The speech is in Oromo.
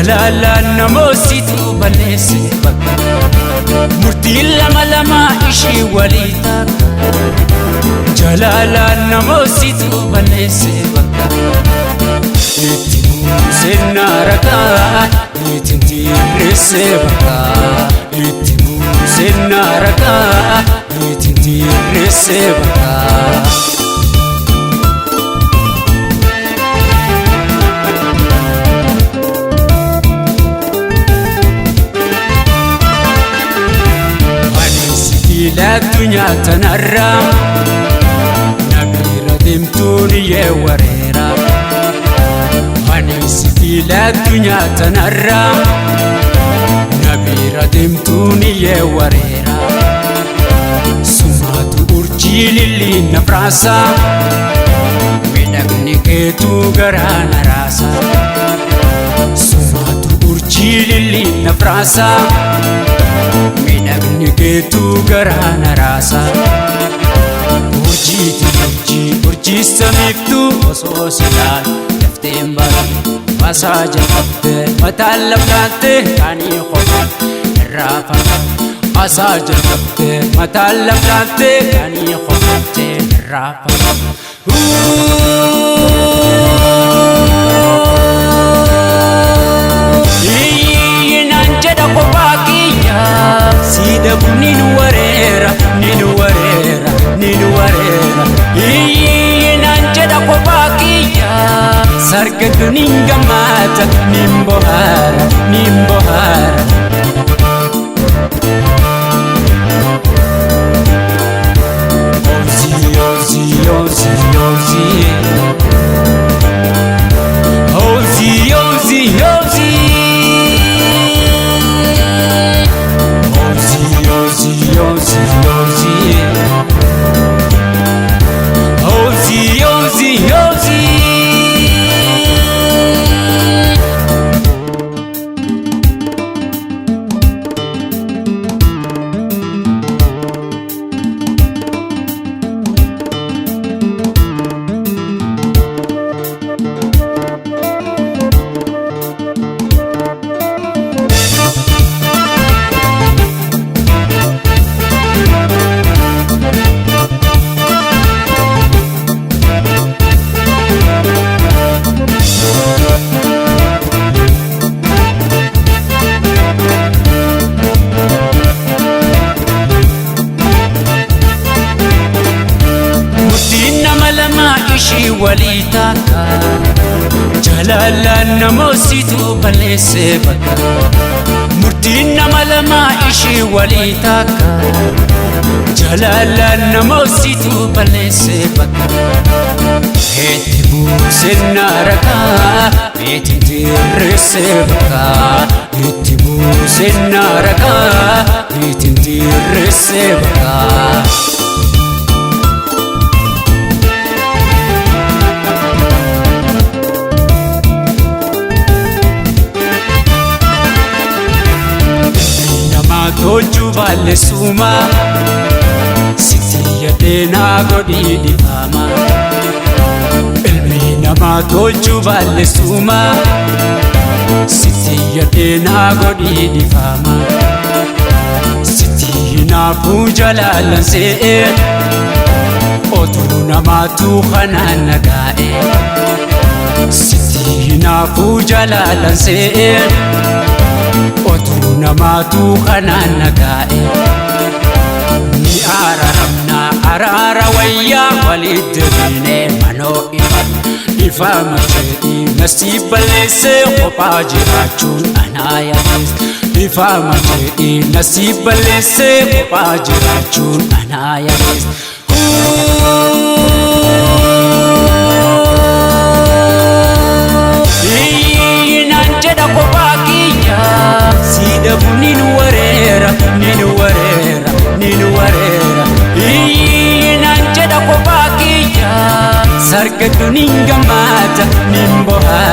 جلالا نموسيتو بلسي بكا مرتي لما إشي وليتك جلالا نموسيتو بلسي بكا إتمو سنة ركا إتنتي رسي بكا إتمو سنة ركا إتنتي رسي بكا لا الدنيا تنرى نبيرة دمتوني يا وريرة ونسيتي لا الدنيا تنرى نبيرة دمتوني يا وريرة سمعت أرجيل اللي نفراسا مدقني كيتو غرانا راسا سمعت أرجيل اللي نفراسا مدقني كيتو غرانا راسا urjii samiiftuu osoo silaan lafteen barii maasaa jalqabdee mataan laflaattee kaanii qofaan irraa fagaate maasaa jalqabdee mataan laflaattee kaanii qofaattee irraa fagaate naan jedha kophaa kiyyaa siidabu nin wareera nin wareera nin wareera naan jedha kophaa kiyyaa sargatu nin gammaata nin bohaara nin bohaara إشي وليتك جلالا نموسيتو بلسي بكا مرتين ملما إشي وليتك جلالا نموسيتو بلسي بكا إتمو سنة ركا إتنتي رسي بكا إتمو سنة ركا إتنتي رسي بكا Toju balle suma siti yadena godi di fama ilmi nama toju balle suma siti yadena godi di fama siti na pujalalan se otu nama tu khanana gae siti na pujalalan se otu namatu kanana gae ni araramna arara wayya walidne mano ifama chedi nasibalese kopajirachun anayadis ifama chedi nasibalese kopajirachun anayadis nin wareera nin wareera nimboha